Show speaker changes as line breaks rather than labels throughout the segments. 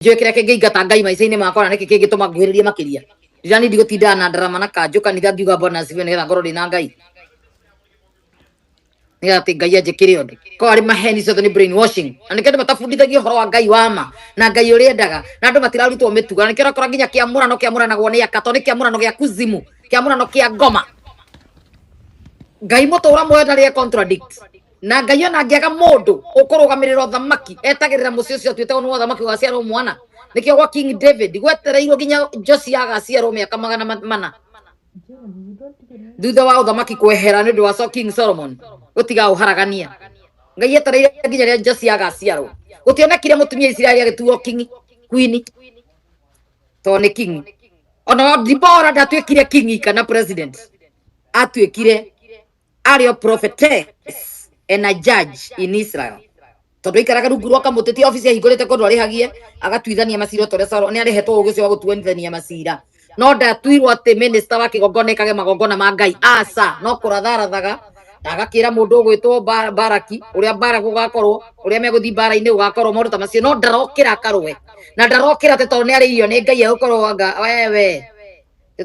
Njue kira kingi ingata ngai maica-ini makwa na niki kingituma nguhiririe makiria ndira nindi gutinda na ndarama na kanju kanitha ngiuga bona cibe nigetha ngorwo ndina ngai nigetha ati ngai anjikire undu ko ari maheni ciothe ni brainwashing na nikio andu matabundithagio uhoro wa ngai wa ma na ngai uria endaga na andu matirarutwo mituga na nikio rakora nginya kiamurano kiamuranagwo ni akato ni kiamurano gia kuzimu kiamurano kia ngoma ngai mutura moyo ndari contradict na ngai ona angiaga mundu ukurugamirira uthamaki etagirira mucio ucio tuite no uthamaki wa ciaro mwana nikio gwa King David gwetereirwo nginya Josia agaciarwo miaka 400 thutha wa uthamaki kwehera ni ndu wa King Solomon gutiga uharagania ngai etereire nginya ria Josia agaciarwo gutionekire mutumia Israeli agituo king queen to ni king ona Dibora ndatuikire king kana president atuikire ario prophetess and a judge in Israel tondu ikaraga rungu rwa kamuteti office ahingurite kundu arihagie agatuithania macira tore saro ni arehetwo ugucio wa gutuanithania macira no ndatuirwo ati minister wa kigongona ikage magongona ma ngai asa no kuratharathaga agakira mundu gwitwo Baraki uria Barak ugakorwo uria meguthi bara-ini ugakorwo maundu ta macio no ndarokira karwe na ndarokira te tondu ni aririo ni ngai agukorwo anga wewe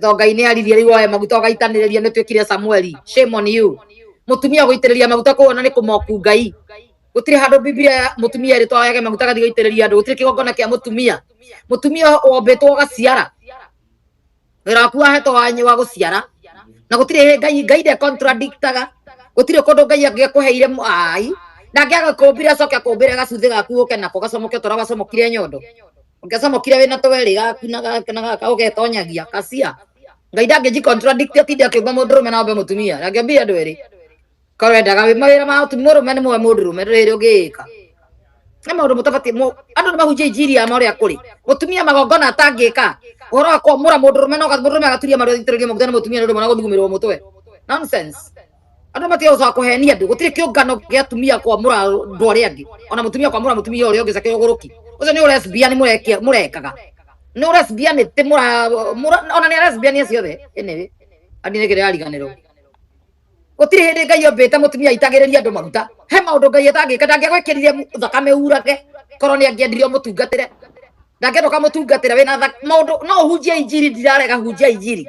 to ngai ni aririe riu oe maguta gaitaniriria ni twikire Samueli shame on you mutumia guitiriria maguta kuona ni kumoku ngai gutire handu Biblia mutumia ri twage maguta gathi guitiriria andu gutire kigongona kia mutumia wombetwo gaciara wira ku ahetwo wa guciara na gutire ngai de contradictaga gutire kundu ngai angikuheire ai ndangiaga kumbira acoke akumbire gacuthi gaku uke nako gacomoke tora gacomokire nyondo ngacomokire wina tweri gaku na gaka ugetonyagia kacia ngai ndangi contradict atinde akiuga mundurume na ombe mutumia ndangiambia andu eri korwe ndaga wi mawira ma murume ni mwe mundurume riri ugika na maundu mutabati andu ni mahunjia injiri ya maria kuri mutumia magongona atangika uhoro wa kwamura mundurume no mundurume agaturia mario thitiririe muguta na mutumia ndu mwana guthugumirwo mutwe nonsense andu matia uca kuhenia andu gutire kiungano gia atumia kwamura ndu aria angi ona mutumia kwamura mutumia uria ungi cake uguruki ucio ni lesbian murekaga ni lesbian ti ona ni lesbian aciothe ene andi ni kire ariganiro gutire hindi ngai ombete mutumia itagiriria andu maguta he maundu ngai atangika ndangiagwikirire thakame urage korwo ni angiendirio mutungatire ndangiendoka mutungatire wina maundu no hunjia injiri ndirarega hunjia injiri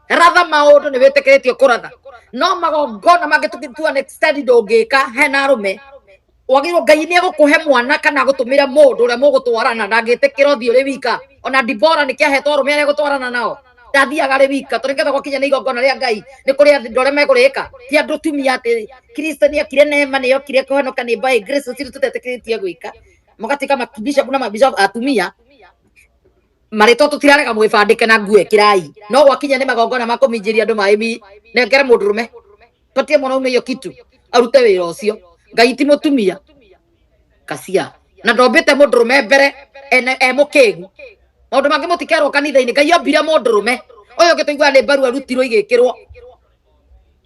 ratha maundu ni witikiritio kuratha no magongona mangitukitua next time ndungika hena arume wagirwo ngai ni agukuhe mwana kana gutumira mundu uria mugutwarana ndangitikira uthii uri wika ona Dibora ni kiahetwo arume aria gutwarana nao ndathiaga ri wika turingetha gwakinya ni igongona ria ngai ni kuri andu aria megurika ti andu tumia ati Kristo ni akire neema ni yokire kuhonoka ni by grace uciru tutetikiritie gwika mugatika mabishop na mabishop atumia marito tutirarega mwibandike na ngue kirai no gwakinya ni magongona makuminjiria andu maimi nengere mundurume patie mwana ume yo kitu arute wira ucio ngai ti mutumia kacia na ndombete mundurume mbere mukigu maundu mangi mutikerwo kanitha-ini ngai ombire mundurume uyu ngituigua ni mbaru arutirwo igikirwo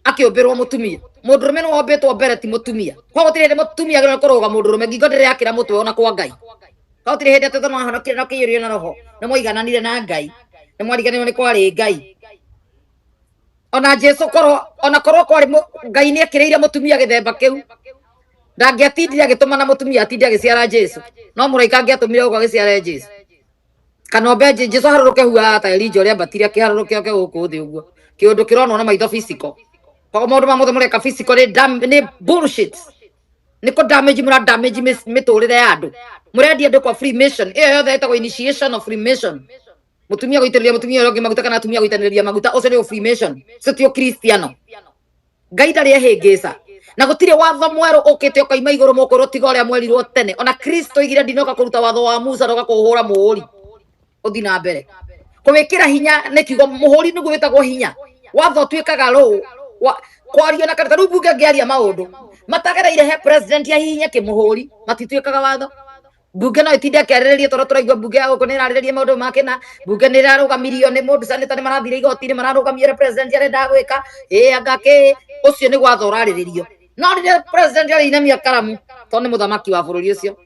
akiumbirwo mutumia mundurume no ombetwo mbere ti mutumia kwa gutire ndi mutumia agirwo kuruga mundurume ngingo ndirakira mutwe ona kwa ngai kwa gutire hindi ati mahonokire no kiirio na roho ni mwigananire na ngai ni mwariganirwo ni kwari ngai ona Jesu korwo kwari ngai ni akireire mutumia githemba kiu ndangiatindire agitumana mutumia atinde agiciara Jesu no muraika angiatumire ugo agiciara Jesu kana ombe Jesu haruruke hua ta Elijah uria mbatiria kiharuruke oke guku thi uguo kiundu kironwo na maitho physical kwa maundu ma muthe mureka physical ni bullshit ni ko damage mura damage miturire ya andu murendia andu kwa Freemason iyo yothe etagwo initiation of Freemason mutumia guitiriria mutumia uria maguta kana atumia guitaniria maguta ucio ni Freemason sitio Kristiano ngai ndari ehingisa na gutire watho mweru ukite ukaima iguru mukuru tiga uria mwerirwo tene ona Kristo igire ndinoka kuruta watho wa Musa roka kuhura muhuri uthi na mbere kuwikira hinya ni kiugo muhuri niguo witagwo hinya watho twikaga ro kwario na karita rubunge ngiaria maundu matagereire he president ya hinya kimuhuri matitwikaga watho bunge no itinde akiaririria toro turaigua bunge ya guko ni iraririria maundu make na bunge ni irarugamirio ni mundu sanita ni marathire igoti-ini mararugamia president arenda gwika angake ucio ni watho urariririo no ni president ari inamia karamu to ni muthamaki wa bururi ucio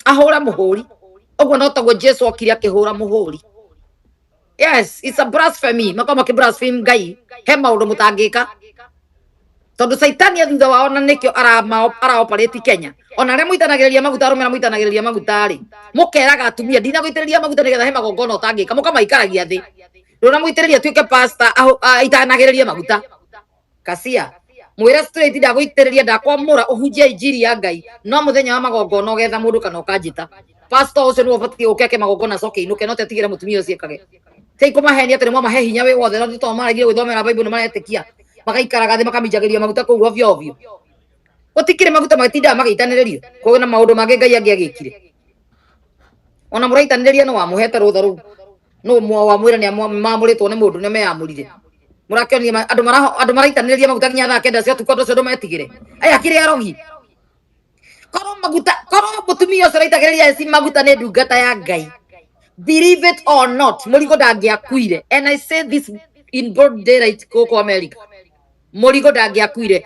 ahura muhuri uguo no taguo Jesu okire akihura muhuri yes it's a blasphemy makoma ki blaspheme ngai he maundu mutangika tondu saitani athutha wao na nikio ara operate Kenya ona re muitanagiriria maguta rumera muitanagiriria maguta ri mukeraga atumia ndina guitiriria maguta nigetha he magongona utangika mukamaikaragia thi rona muitiriria tuike pastor itanagiriria maguta kasia mwira straight ndaguitiriria ndakwamura uhunjia injiri ya Ngai no muthenya wa magongona ugetha mundu kana ukanjita pastor ucio no batie ukeke magongona coke inuke no tetigire mutumia ucio ekage sei kumahenia tere mama he hinya we wothe no to maragire gwithomera Bible no maretekia magaikaraga thi makaminjagiria maguta kuu ovyo ovyo utikire maguta matinda magaitaniririo kwa na maundu mange Ngai agikire ona muraitaniriria no wamuhete rutha ru no mwa wa mwira ni mamuritwo ni mundu ni meyamurire murakionia andu maraitaniriria maguta nginya thaa kenda cia tuko cio metigire aya kire arogi koro maguta koro mutumia ucio raitagiriria eci maguta ni ndungata ya Ngai believe it or not murigo ndangiakuire and I say this in broad daylight koko America murigo ndangiakuire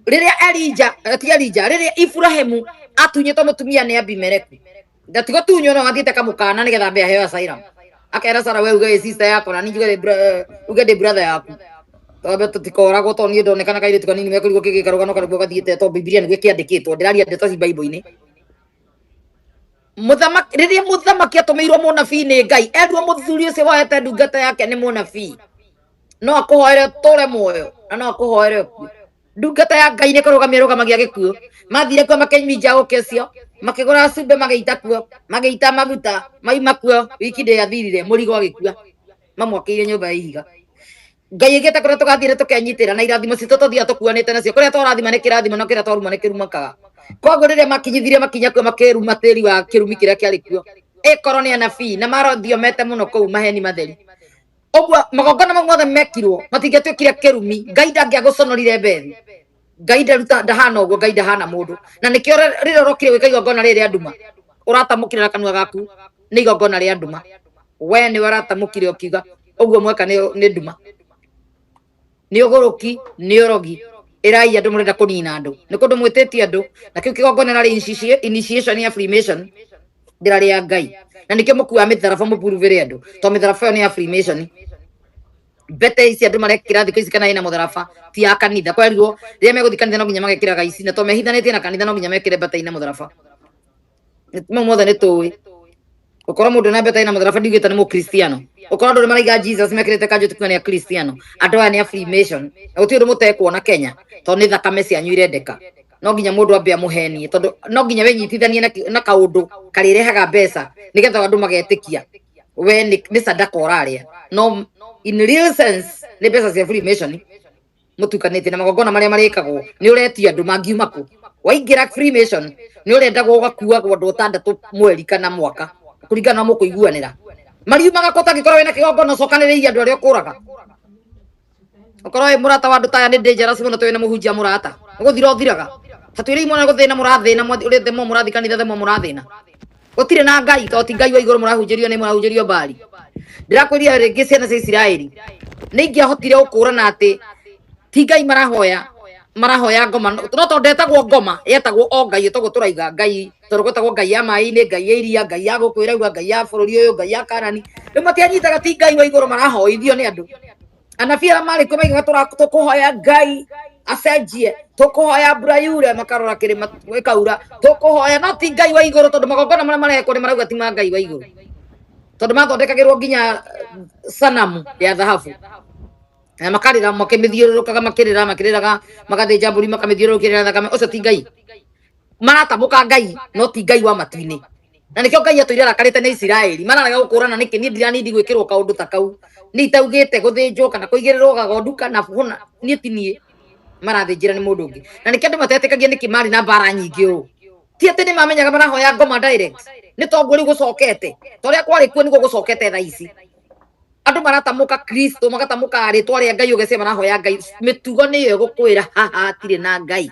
riria Elija riria Ibrahimu atunyetwo mutumia ni Abimeleku ndatigo tunyo no athiete kamukana nigetha mbe aheo Saira akera Sara we uge sister yako na ninjuge uge de brother yaku tobe tutikorago to ni ndonekana kaire tukanini mekurigo kigikarugano karugwo gathiete to Biblia ni gikiandikitwo ndiraria ndeto ci Bible-ini riria muthamaki atumirwo munabii ni Ngai endwo muthuri ucio wahete ndungata yake ni munabii no akuhoere tore muoyo na no akuhoere ndungata ya Ngai ni kurugamagia gikuo mathire kwa makeimija ukecio makigura cumbe magaita kuo magaita maguta maima kuo wiki ndi yathirire murigo agikua mamwakire nyumba ya ihiga Ngai igite kuria tugathire tukenyitira na irathimo citu tuthia tukuanite nacio kuria twarathima ni kirathimo no kuria twaruma ni kirumakaga koguo riria makinyithire makinya kuo makiruma tiri wa kirumi kiria kiari kuo ikoro ni anabii na marothio mete muno kuu maheni matheri ogwa magongona mothe mekirwo matingetwikire kirumi Ngai ndangiaguconorire mbethi Ngai ndaruta ndahana uguo Ngai ndahana mundu na nikio riria rokire gwika igongona riria nduma uratamukire na kanua gaku ni igongona ria nduma we ni waratamukire ukiuga uguo mweka ni nduma ni uguruki ni urogi irai andu murenda kunina andu ni kundu mwititie andu na kiu kigongona na initiation ya Freemason ndirari ya Ngai na nikio mukua mitharaba mupuruvire andu to mitharaba ni ya Freemason bete ici andu marekira thikũ ici kana ina mutharaba ti ya kanitha kwerirwo riria meguthikanithia no nginya magekiraga ici na to mehithanĩtie na kanitha no nginya mekire bete ina mutharaba mau mothe nĩ tũĩ ukorwo mundu na bete ina mutharaba ndiugĩte nĩ mũkristiano ukorwo andũ nĩ maraiga Jesus mekĩrĩte kanjũ tukiuga nĩ a Kristiano andũ aya nĩ a Freemason gũtirĩ ũndũ mũtekwona Kenya to nĩ thakame cianyu irendeka no nginya mundu ambe amuhenie tondu no nginya wenyitithanie na kaundu karirehaga mbeca nigetha andu magetĩkia we ni sadaka ũraria no in real sense ni mbeca cia Freemason mutukanĩtie na magongona maria marĩkagwo nĩ ũretia andu mangiuma kũ waingĩra Freemason nĩ ũrendagwo ũgakuagwo andũ ũtandatũ mweri kana mwaka kuringana na mũkũiguanĩra mariumaga kũ tangĩkorwo wĩna kĩgongona ũcokanĩrĩirie andũ arĩa ũkũraga okorwo wĩ mũrata wa andũ taya nĩ dangerous mũno twĩna mũhunjia mũrata gũthira ũthiraga hatwĩrĩ imwe gũthĩna mũrathĩna ũrĩa themo mũrathi kanitha themo mũrathĩna gũtirĩ na Ngai to ti Ngai wa igũrũ mũrahunjĩrio nĩ mũrahunjĩrio mbari ndĩrakwĩria rĩngĩ ciana cia Isiraeli nĩ ingĩahotire gũkũrana atĩ ti Ngai marahoya ngoma no to ndetagwo ngoma yetagwo o Ngai tondũ tũraiga Ngai tondũ gwĩtagwo Ngai ya maĩ-inĩ Ngai ya iria Ngai ya gũkwĩragua Ngai ya bũrũri ũyũ Ngai ya Kanani rĩu matianyitaga ti Ngai wa igũrũ marahoithio nĩ andũ anabii arĩa marĩ kuo maigaga tũkũhoya Ngai acenjie tukuhoya mbura yure makarora kirima ikaura tukuhoya no ti Ngai wa iguru tondu magongona maria marekwo ni marauga ti ma Ngai wa iguru tondu mathondekagirwo nginya sanamu ya dhahabu na makarira makimithiururukaga makiriraga magathinja mburi makamithirurukirira thakame ucio ti Ngai maratamuka Ngai no ti Ngai wa matu-ini na nikio Ngai atwire arakarite ni Isiraeli mararaga gukurana niki ni ndiranindi gwikirwo kaundu ta kau ni itaugite guthinjwo kana kuigirirwo gagondu kana buna ni tinie marathinjira ni mundu ungi na nikio andu matetikagia niki mari na mbara nyingi uu ti ati ni mamenyaga marahoya ngoma direct ni tongu ri gucokete toria kwari kuo niguo gucokete tha ici andu maratamuka Kristo magatamuka ritwa ria Ngai ugecia marahoya Ngai mitugo niyo gukwira haha atire na Ngai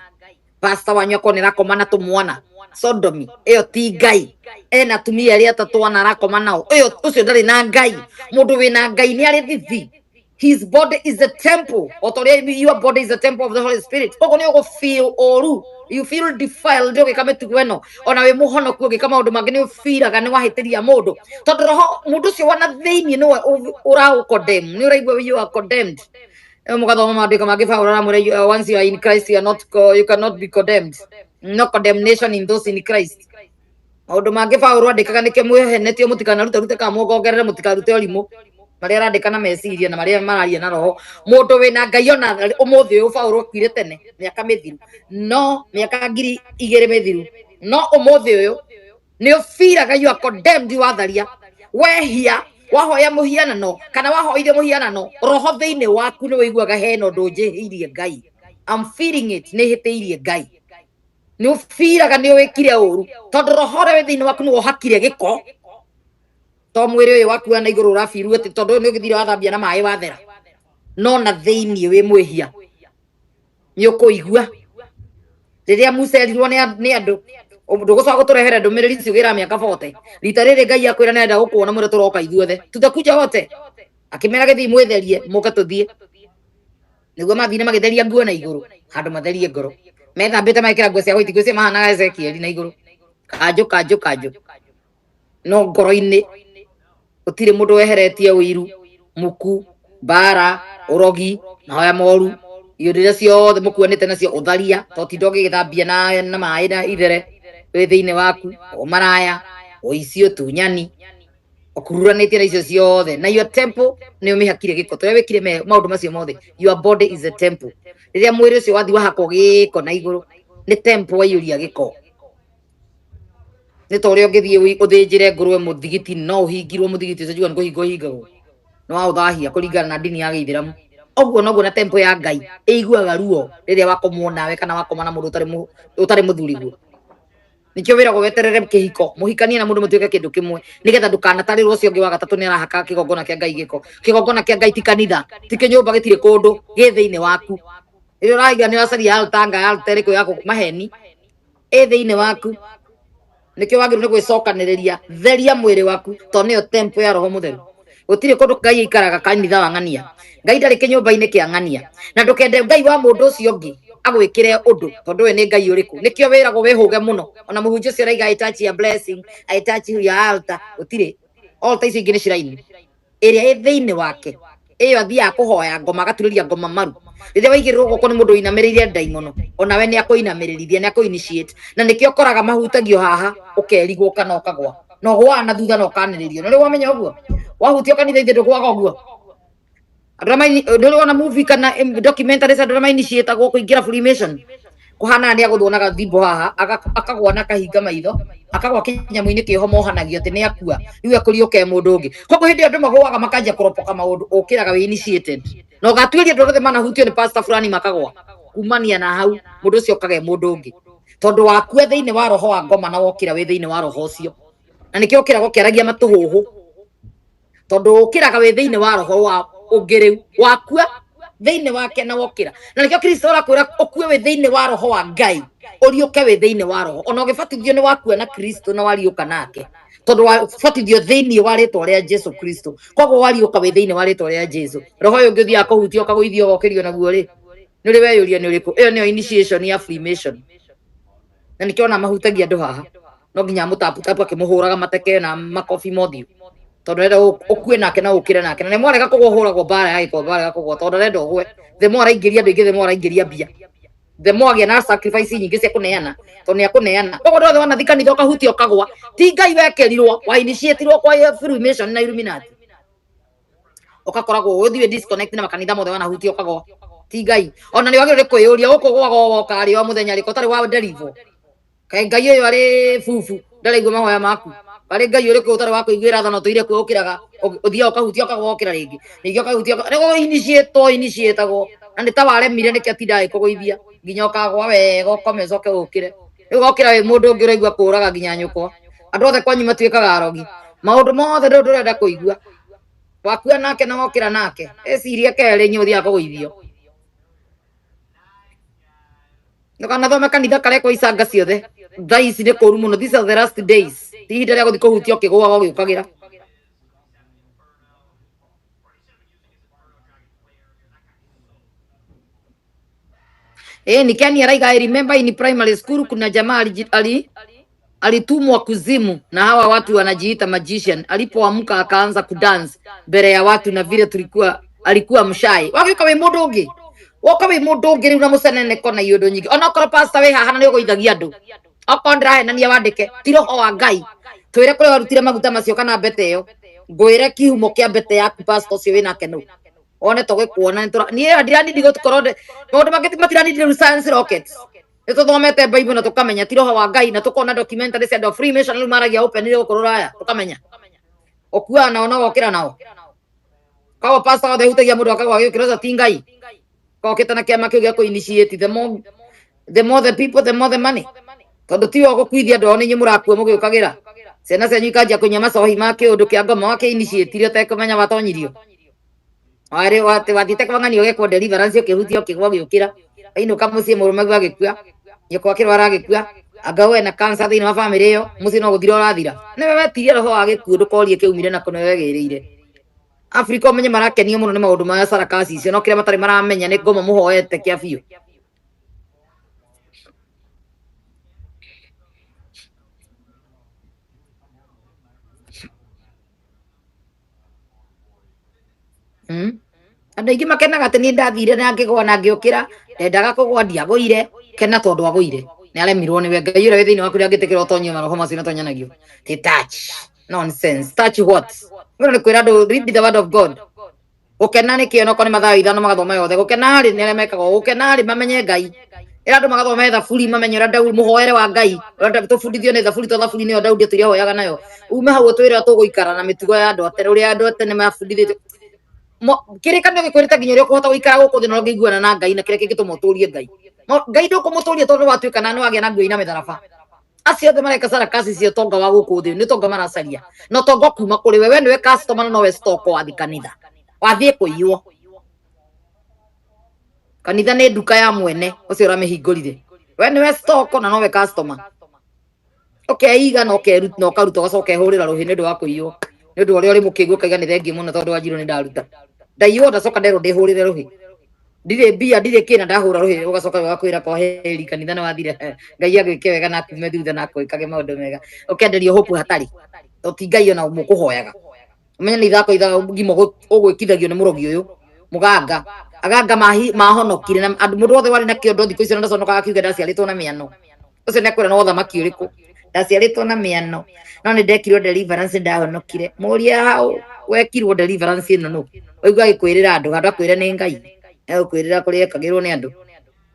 pastor wanyu akonera komana tumwana sodomi iyo ti Ngai ena tumia aria atatu ana arakoma nao iyo ucio ndari na Ngai mundu wina Ngai ni ari thithi his body is a temple your body is a temple of the Holy Spirit kogo ni ugo feel oru you feel defiled ndio gikame tugweno ona we muhono kuo gikama undu mangi ni firaga ni wahitiria mundu tondu roho mundu cio wana thiini no ura condemn ni uraigwa you are condemned mugathoma maandiko mangi Paulo aramwira once you are in Christ you cannot be condemned no condemnation in those in Christ. Maundu mange Paulo andikaga nike mwehenetio mutikana rute ka mugongerere mutikarute orimu maria arandika na meciria na maria mararia na roho. Mundu wina Ngai ona umuthi uyu Paulo kwire tene miaka mithiru no miaka 2000 mithiru no umuthi uyu ni ufiraga you are condemned watharia wehia wahoya muhianano kana wahoire muhianano roho thiini waku ni wiguaga heno ndunjihirie Ngai. I'm feeling it ni hitiirie Ngai ni ufiraga ni wikire uru tondu roho we thiini waku ni wohakire giko to mwiri uyu waku na iguru urafiru ati tondu ni ugithira wathambia na mai wathera no na thiini wi mwihia ni ukuigua riria Musa erirwo ni andu ndugucoka guturehere ndumiriri ciugira miaka 40 rita riri Ngai akwira nenda gukuona mwire turoka ithuothe tutakuja wote akimera githi mwitherie muka tuthie niguo mathine magitheria nguo na iguru handu matherie ngoro methambite makira nguo cia gwithi nguo cia mahanaga Ezekieli na iguru kanju no ngoro-ini utire mundu weheretie wiru muku bara urogi na hoya moru irio ciothe mukuanite nacio utharia to ti ndogigithambia na mai na ithere we thiini waku umaraya uicio tunyani okururanite na icio ciothe na your temple ni umihakire giko to wekire maundu macio mothe. Your body is a temple. Riria mwiri ucio wathi wahako giko na iguru ni temple waiyuria giko ni to ria ngithie uthinjire ngurwe muthigiti no uhingirwo muthigiti ucio juga nikuhingo hingagwo no authahia kuringana na dini ya Githiramu oguo noguo na temple ya Ngai iguaga ruo riria wakomwo nawe kana wakoma na mundu utari muthuriguo nikio wira weterere kihiko muhikanie na mundu mutuike kindu kimwe nigetha ndukanatarĩrwo ucio ngi wa gatatu ni arahaka kigongona kia Ngai giko kigongona kia Ngai ti kanitha ti kinyumba gitire kundu gi thiini waku irio raiga ni wacaria altanga alteriko yako maheni thiini waku nikio wagiru ni gwicokaniriria theria mwiri waku to niyo temple ya roho mutheru gutire kundu Ngai ikaraga kanitha wa ng'ania Ngai ndari kinyumba-ini kia ng'ania na ndukende Ngai wa mundu ucio ngi agwikire undu tondu we ni Ngai uriku nikio wiragwo wihuge muno ona muhunjia ucio raiga I touch your blessing I touch your altar utire altar icio ingi ni shiraini iria thiini wake iyo athia kuhoya ngoma agaturiria ngoma maru riria waigirirwo goko ni mundu inamiririe ndaimono ona we ni akuinamirithia ni akuinitiate na nikio koraga mahutagio haha ukerigwo kana ukagwa no gwana thutha no kaniririo no ri wamenya uguo wahutio kanitha ithe ndugwaga uguo drama nduri ona movie kana documentary sa drama initiate go kuingira Freemason kuhana ni aguthonaga thimbo haha akagwa na kahinga maitho akagwa kinyamu-ini kiho mohanagio ati ni akua riu akurio ke mundu ungi koguo hindi andu magwaga makanja kuropoka maundu ukiraga we initiated no gatuiria andu othe manahutio ni pastor fulani makagwa kumania na hau mundu ucio kage mundu ungi tondu wakue thiini wa roho wa ngoma na wokira we thiini wa roho ucio na nikio ukiraga ukiaragia matuhuhu tondu ukiraga we thiini wa roho wa ungiriu wakua thiini wake na wokira na nikio Kristo arakwira ukue we thiini wa roho wa Ngai uriuke we thiini wa roho ona ugibatithio ni wakua na Kristo na wariuka nake tondu wabatithio thiini wa ritwa ria Jesu Kristo koguo wariuka we thiini wa ritwa ria Jesu roho uyu ngithia kuhutio kaguithio gokirio naguo ri ni ri weyuria ni uriku iyo niyo initiation ya Freemason na nikio na mahutagia andu haha no nginya mutapu akimuhuraga mateke na makofi mothiu tondu renda ukue nake na ukire nake na mwarega kuguhuragwo bara ya iko bara kugwo tondu renda ugwe the more aingiria andu ingi the more aingiria mbia the more agia na sacrifice nyingi cia kuneana tondu ni akuneana koguo ndothe wanathikanithia ukahutio kagwa ti Ngai wekerirwo wa initiatirwo kwa Freemason na Illuminati ukakoragwo uthiwe disconnect na makanitha mothe wanahutio kagwa ti Ngai ona ni wagire kwiyuria ukugwaga wokari o muthenya riko tari wa deliver kai Ngai uyu ari fufu ndaraigua mahoya maku ari Ngai uriku utari wa kuiguira thano tuire kwukiraga uthia ukahutio kagwokira ringi ningio kahutio nigo initiatagwo na ni tawaremire niki atindai kuguithia nginya ukagwa wega ukome coke ukire riu gokira we mundu ungi uraigua kuraga nginya nyuko andu othe kwanyu matuikaga arogi maundu mothe ndurenda kuigua wakua nake na wokira nake eciria kere nyuthia kuguithio ndukana thome kanitha karekwo icanga ciothe thaa ici ni kuru muno these are the last days ti ihinda ria guthi kuhutio kigwaga ugiukagira Nikani araiga I remember in primary school kuna jamaa alitumwa kuzimu na hawa watu wanajiita magician alipoamka akaanza kudance mbele ya watu na vile alikuwa mshai wagika we mundu ungi woka wi mundu ngiri na musenene kona yundu nyingi ona koro pastor we haha na ni ugoithagia andu okondra henania wandike ti roho wa Ngai twire kuri warutire maguta macio kana mbete iyo ngwire kihumo kia mbete yaku pastor cio wina kenu one toge kuona ni ndirani ndigo tukorwo maundu mangĩ matiranindire science rockets nituthomete Bible na tukamenya ti roho wa Ngai na tukona documentary cia Freemason riu maragia open ri gukorwo raya tukamenya okua nao no gokira nao kawa pastor othe hutagia mundu akagwa gikira ti Ngai kokita na kiama kiu gia kuinitiate the more the people the more the money tondu ti wogo kuithia andu oni nyi murakua mugiukagira ciana cianyu ikanjia kunyua macohi ma kiundu kia ngoma wa kiinitiate utekumenya watonyirio wari wathite kwanganio gekwo deliverance ukihutio kigwa giukira ainuka mucii murume gwa gikua nyoko akirwara gikua anga we na cancer thiini wa family iyo mucii no guthira urathira niwe wetirie roho wa gikuo ndukorie kiumire na kuno wegirire Africa umenye marakenio muno ni maundu ma sarakasi icio no kire matari maramenya ni ngoma muhoete kia biu andu aingi makenaga ati ni ndathire na ngigwa na ngiukira ndendaga kugwa ndiagwire kena tondu agwire ni aremirwo niwe Ngai ure thiini waku ria ngitikira utonyio maroho macio natonyanagio ti touch nonsense touch what ngoro ni kwira andu read the word of God gukena ni kio koni mathaa 5 magathoma yothe gukena ri ni aria mekaga gukena ri mamenye Ngai ira andu magathoma thaburi mamenye ura Daudi muhoere wa Ngai ura tubundithio ni thaburi to thaburi niyo Daudi turia hoyaga nayo ume hau twira tuguikara na mitugo ya andu atere uria andu atene mabundithitio kirikanio gikwirite nginya uria kuhota guikara guku thi no ngiguana na Ngai na kiria kingituma uturie Ngai Ngai ndukumuturia tondu watuika na niwagia na ngui na mitharaba acio othe mareka sarakasi cio tonga wa guku thi ni tonga maracaria no tonga kuma kuri we niwe customer no we stock wathi kanitha wathie kuiywo kanitha ni nduka ya mwene ucio uramihingurire we niwe stock na no we customer iga no karuta ugacoka ehurira ruhi ni ndu wa kuiywo ni ndu uria uri mukigwo kaiga ni thengi muno tondu wanjirwo ni ndaruta ndaiywo ndacoka nderwo ndihurire ruhi ndire mbia ndire kina ndahura ruhi ugacoka wakwira kwa heri kanitha ni wathire Ngai agwike wega na kume thutha na kwikage maundu mega ukenderio hope hatari ti Ngai ona mukuhoyaga umenya ni thako itha ngimo ugwikithagio ni murogi uyu muganga aganga mahonokire na andu mundu othe wari na kiondo thiko icio ndaconokaga kiuga ndaciaritwo na miano ucio ni kwira no thamaki uriku ndaciaritwo na miano no ni ndekirwo deliverance ndahonokire muria hau wekirwo deliverance ino no waigua gikwirira andu akwire ni Ngai ekwirira kuri ekagirwo ni andu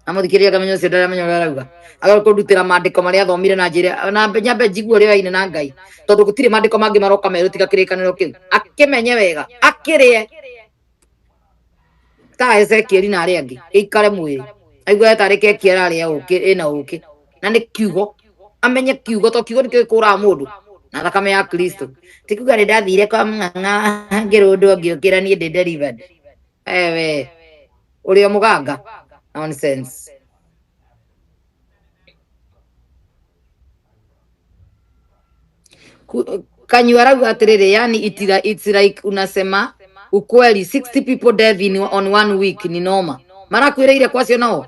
amuthikiria kamenyo cio ndaramenya uria arauga agakundutira mandiko maria athomire na njira na nyambe njigua uria waine na Ngai tondu gutire mandiko mangi maroka merutika kirikaniro kiu akimenye wega akirie ta Ezekiel na aria angi ikare mwiri aigua tarike kiera aria uki ina uki na ni kiugo amenye kiugo to kiugo nikio ikura mundu na thakame ya Kristo tikuga ni ndathire kwa mng'ang'a ngirundu ngiukira ni ndi delivered ewe uria muganga nonsense Kanyu arauga atiriri yani it's like unasema ukweli 60 people dead on 1 week ni noma marakwiriire kwacio nao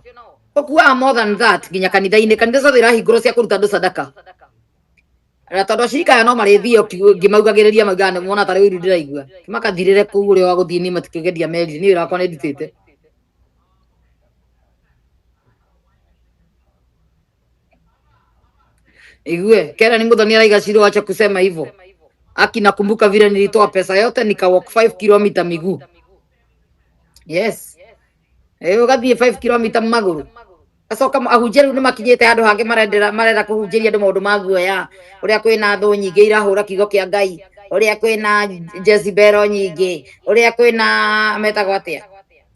okua more than that ginya kanitha-ini kanitha ciothe irahingũrwo cia kũruta andũ sadaka na tondu acirika aya no marĩthio ngĩmaugagĩrĩria maugaga nĩ mona tarĩ ũiru ndĩraigua makathirĩre kũu ũrĩa wa gũthiĩ ni matikĩgeria meri niĩ wĩra wakwa nĩ ndutĩte igue kera ni Muthoni araiga Shiro acha kusema hivyo nakumbuka vile nilitoa pesa yote nika walk 5 km miguu yes ugathie 5 km maguru acoka ahunjia riu ni makinyite handu hangi marenda kuhunjiria andu maundu ma guoya uria kwina thu nyingi irahura kiugo kia Ngai uria kwina Jezebel nyingi uria kwina metagwo atia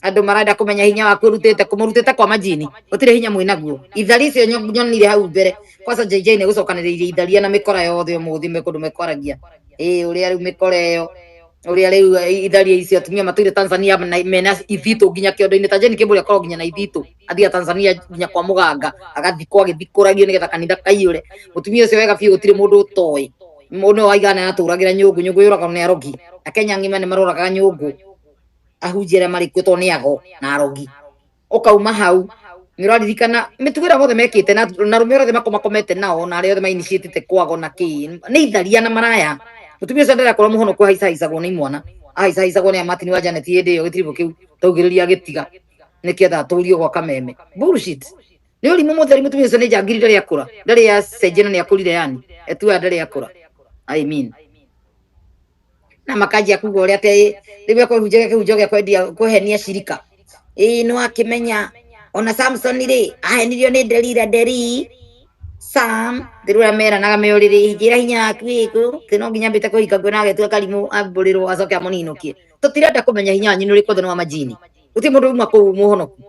andu marenda kumenya hinya waku kumurutite kwa majini utire hinya mwinaguo ithari icio nyonire hau mbere kwanza JJ ni gucokaniriria itharia na mikora yothe umuthi mekundu mekwaragia uria riu mikora iyo uria riu itharia icio atumia matoire Tanzania mena ithitu nginya kiondo-ini ta Jeni Kimburi akorwo nginya na ithitu athia Tanzania nginya kwa muganga agathikwo agithikũragio nigetha kanitha kaiyũre mutumia ucio wega biũ gutire mundu utoĩ mundu waigana aturagira nyũngũ yũragwo ni arogi na Kenya ng'ima ni maroraga nyũngũ ahunjia aria marĩkuo tondũ nĩ ago na arogi ukauma hau nĩũraririkana mĩtugo ĩrĩa mothe mekĩte na rũme othe makomakomete nao na arĩa othe mainiciatĩte kwago na kĩ nĩ itharia na maraya mutumia ũcio ndĩrakorwo mũhonoku ahaicahicagwo nĩ imwana ahaicahicagwo nĩ amatini wa Janet hĩndĩ ĩyo gĩtiribũ kĩu taugĩrĩria gĩtiga nikietha turio gwa kameme bullshit ni uri mutheri mutumia ucio ni njangiri ndari akura ndari ya sejena ni akurire yani etua ndari akura I mean na makajia kuga uria te riwe ko hujage kwendia kuhenia shirika no akimenya ona Samson ri ahenirio ni nderi Sam ndirura mera naga meuriri njira hinya akiku kino nginya mbite kuhika ngwena agetua karimu amburirwo acoke amuninokie tutirenda kumenya hinya nyinu ri kothano wa majini uti mundu uma ku muhonoku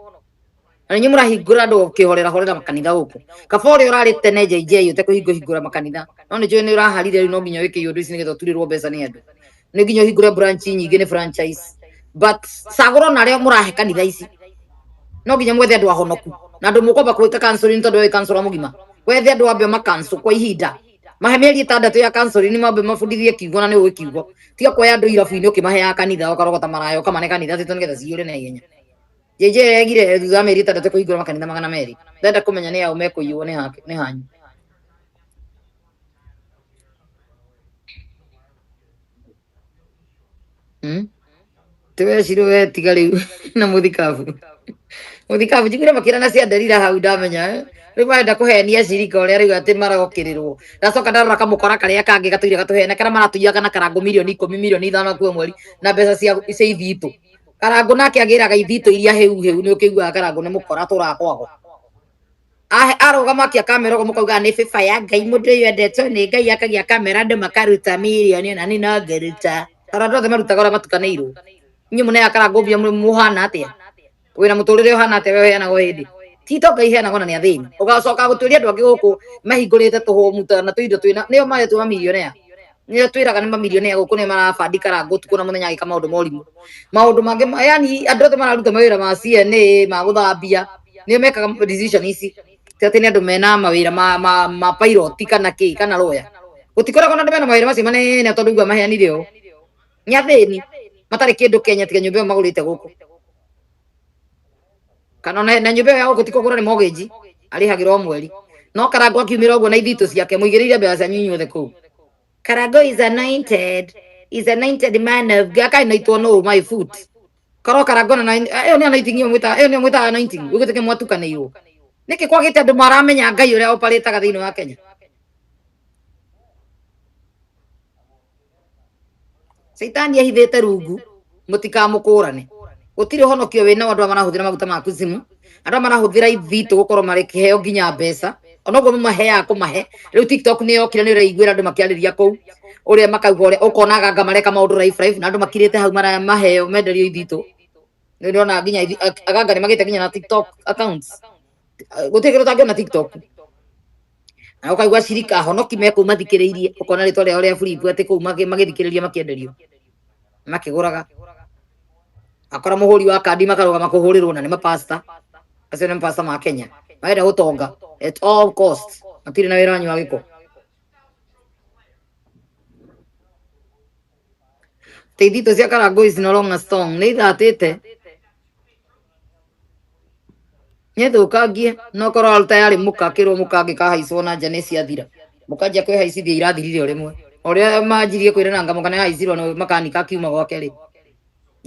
na nyi murahingura ndo kihorera horera makanitha guku kabore urari tene JJ ute kuhingura makanitha no ni jo ni uraharire no nginya wiki yundu ici nigetha turirwo mbeca ni andu ni nginya hingure branch nyingi ni franchise but sagoro na rio murahe kanitha ici no nginya mwethe andu ahonoku na andu mukomba kuita counseling tondu we counselor mugima wethe andu ambe makansu kwa ihinda mahe mieri 6 ya counseling ni mambe mabundithie kiugo na ni uwe kiugo tiga kwa andu irabu-ini ukimahe ya kanitha ukarogota marayo kamane kanitha titu nigetha ciure na ihenya JJ egire thutha mieri 6 kuhingura makanitha 200 ndenda kumenya ni au mekuyuo ni hanyu tewe shiro we tiga riu na muthikabu jigire makira na cia ndarira hau ndamenya riu marenda kuhenia cirika uria riu ati maragokirirwo ndacoka ndarora kamukora karia kangi gatuire gatuhena kara maratuiaga na karango milioni 10 milioni 5 kwa mweri na mbeca cia ithitu karango nake agiraga ithitu iria heu ni ukiguaga karango ni mukora turakwago arugama akia kamera uguo mukauga ni fifa ya ngai mundu uyu endetwo ni ngai akagia kamera andu makaruta milioni na ni no ngaruta karango othe marutaga uria matukanĩirwo inyu mune akarango bia muhana atia wina muturire uhana atia we heanago hindi tito ngai heanago na ni athini ugacoka guturia andu angi guku mahingurite tuhumu na tuindo twina nio maretwo mamilionea nio twiraga ni mamilionea guku ni marabandi karango tuku na muthenya agika maundu morimu maundu mangi yani andu othe mararuta mawira ma CNA ma guthambia nio mekaga decision ici ati ni andu mena mawira ma pilot kana ki kana lawyer gutikoragwo na andu mena mawira macio manene tondu igua maheanire o ni athini matari kindu Kenya tiga nyumba magurite guku kana na nyumba ya guku tikogura ni mortgage arihagirwo mweri no karango akiumira uguo na ithitu ciake muigiriire mbeca cia nyinyu othe kuu karango is anointed man of God kind of no my foot karo karango na eyo ni anointing eyo ni mwita anointing ugutike mwatukanĩirwo niki kwagite andu maramenya ngai uria operataga thiini wa Kenya Saitani ahithite rungu mutikamũkũrane gutiri honokio wina andu marahuthira maguta ma kuzimu andu marahuthira ithitu gukorwo mari kiheo nginya mbeca onoguo maheaga kumahe riu TikTok ni yokire ni raiguira andu makiariria kou uria makauga uria ukonaga anga mareka maundu life na andu makirite hau mara maheo menderio ithitu ni ndona nginya aganga ni magite nginya na TikTok accounts gutikiro tangio na TikTok na ukaigua cirika honoki meko mathikiriirie ukona ritwa ria uria Philip ati kou magithikiriria makienderio makiguraga akora muhuri wa kandi makaruga makuhurirwo na ni mapasta acio ni mapasta ma Kenya marenda gutonga at all cost matire na wira wanyu wa giko teithito cia karango is no longer strong ni thatete nyethukangie no korwo alta yari mukakirwo mukangi kahaicwo na njane cia thira mukanjia kwihaicithia irathirire urimwe uria manjirie kwirana ngamo kana haicirwo no makanika kiuma gwake ri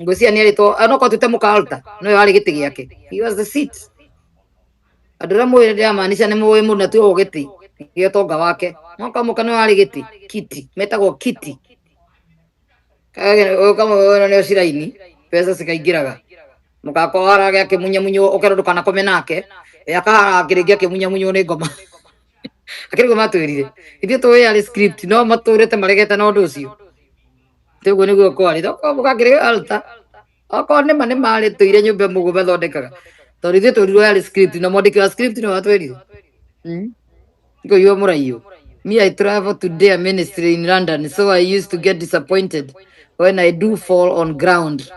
ngucia ni rito anoko tute mukalta no yari giti giake he was the seat adura mwire ndia maanisha ni mwe mu na tu giti gio tonga wake mwaka mukano yari giti kiti metagwo kiti kama ni ociraini pesa cikaingiraga mukakora gake munyamunyo ukerondo kana komenake yakahara kiringia kimunyamunyo ni ngoma akirigo matwirire ithu tu yari script no maturete maregete na undu ucio teguo niguo kwari thoko mukakire alta oko ni mane mari tuire nyumba mugo bathondekaga tondu ithu turirwo yari script na mwandiki wa script no atwirire ngo yo muraiyo me I travel today a ministry in London so I used to get disappointed when I do fall on ground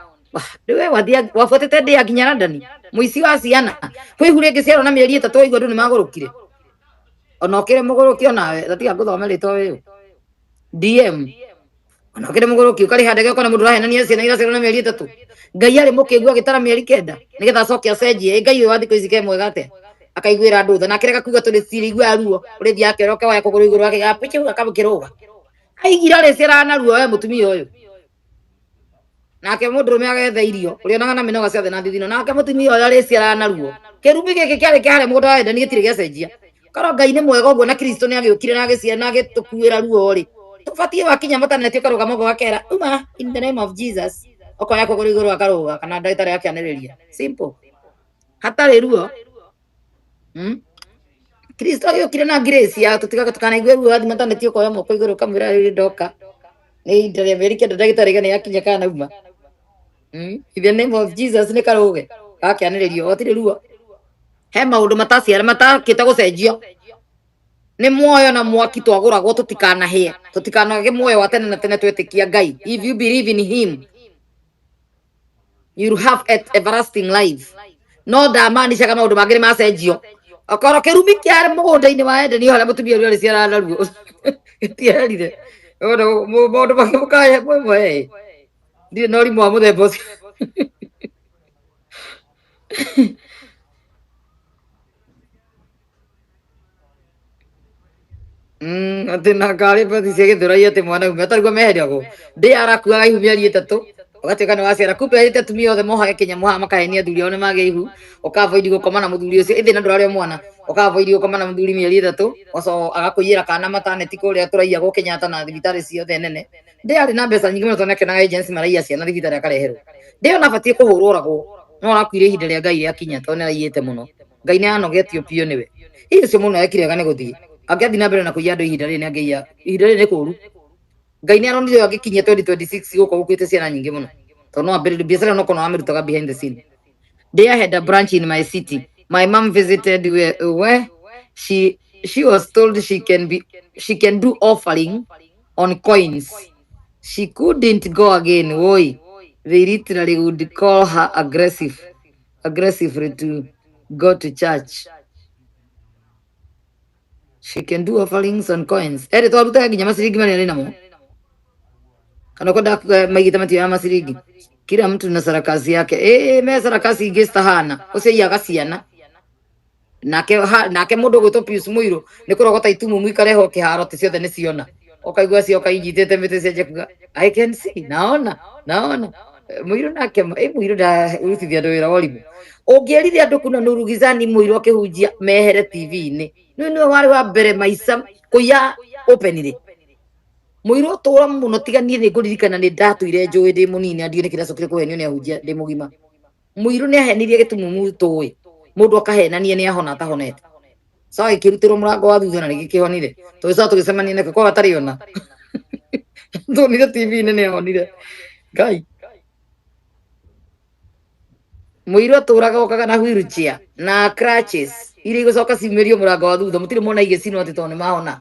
Dewe wafotete ndi akinya London muici wa ciana kwihuri ngiciarwo na mieri 3 igwa ndu ni magurukire ona okire mugurukio nawe tatiga nguthomerito wiyo DM ona okire mugurukio kari handege ukona mundu rahenania ciana iraciarwo na mieri 3 ngai ari mukigua gitara mieri 9 nigetha acoke acenjie ngai wa thiko ici ke mwega ate akaiguira andu tha na kireka kuga tuli ciri igwa ruo uri thiake roke wa kuguru iguru wake gapichu akabukiruga aigira recera na ruo we mutumia uyu nake mundurume agetha irio urionaga na minoga ciothe na thithino nake mutumia uria riciara na ruo kirumi giki kiari kiare mugunda wa Edeni gitire giacenjia karo Ngai ni mwega uguo na Kristo ni agiukire na agiciara na agitukuira ruo ri tubatie wakinya mataneti ukaruga mogo wakera uma in the name of Jesus okoya kuguru iguru akaruga kana ndagitari akianiriria simple hatari ruo Kristo agiukire na grace ya tutigaga tukanaigwe ruo athi mataneti ukoya moko iguru kamwira riri ndoka ni ndare Amerika ndagitari gani yakinya kana uma in the name of Jesus ni karuge akianiririo otire ruo he maundu mataciara matakite gucenjio ni muoyo na mwaki twaguragwo tutikanahie tutikanage muoyo wa tene na tene twetikia Ngai if you believe in him you have everlasting life no ndamaanisha kama maundu mangĩ macenjio akoro kirumi kiare mugunda-inĩ wa Edeni haria mutumia ũrĩa ciara na ruo gĩtierire maundu mangĩ mũkaya mwe ndirĩ na ũrimũ wa mũthemba ũcio ati na ngari mbathi cia gĩthũrai ati mwana ume atarigwo meheria gũ ndĩ arakuaga ihu mĩeri ĩtatũ ũgatuĩka nĩ waciara kumbe ĩte atumia othe mohage kĩnyamũ haha makahenia athuri ao nĩ magĩa ihu ũkavoidi gũkoma na mũthuri ũcio ĩthĩ na ndũrarĩ mwana ũkavoidi gũkoma na mũthuri mĩeri ĩtatũ agakũiyĩra kana mataneti kũrĩa tũraiya gũ Kenyatta na thibitarĩ ciothe nene ndĩ arĩ na mbeca nyingĩ mũno tondũ nĩakenaga agency maraiya ciana thibitarĩ akareherwo ndĩ ona batiĩ kũhũrwo oragwo no arakuire ihinda rĩa Ngai rĩakinya tondũ nĩaraiyĩte mũno Ngai nĩanogetio biũ nĩwe hihi ũcio mũno ekire wega nĩ gũthiĩ angiathi na mbere na kũiya andũ ihinda rĩrĩ nĩangĩiya ihinda rĩrĩ nĩ kũru Ngai nĩaronire agĩkinyia 2026 gũkũ gũkuĩte ciana nyingĩ mũno tondũ no ambĩrĩrie biacara no kono amerutaga behind the scene they had a branch in my city my mom visited where she was told she can do offering on coins she couldn't go again woi they literally would call her aggressively to go to church. She can do offerings on coins. Ere to aruta nginya maciringi manene namo. Kana koda maigita matio ya maciringi. Kila mtu na sarakasi yake. Me sarakasi ingistahana. Uciyaga ciana. Nake mundu gwitwo Pius Muiru ni kurogota itumu mwikareho kiharo ti ciothe ni ciona. Ukaigua cio kainjitete mite cenje kuga I can see naona Muiru nake Muiru da urutithia andu wira worimu. Ungierithia andu kuna Nurugizani Muiru akihunjia mehere TV-ini nĩ wari wa mbere maica kuya openire Muiru tura muno tiganie nĩ ngũririkana nĩ ndatuire njũĩ ndĩ mũnini andio nĩ kĩracokire kũhenio nĩ ahunjia ndĩ mũgima Muiru nĩ ahenirie gĩtumumu tũĩ mũndũ akahenania nĩ ahona atahonete sawa ikĩrutĩrwo mũrango wa thutha na nĩ gĩkĩhonire tũgĩcoka tũgĩcemania nake kwa atarĩ ona tuonire TV-inĩ nĩ ahonire Ngai Muiru atũraga okaga na wheelchair na crutches iria igũcoka ciumĩrio mũrango wa thutha mũtirĩ mona igĩcinwo atĩ tondũ nĩ mahona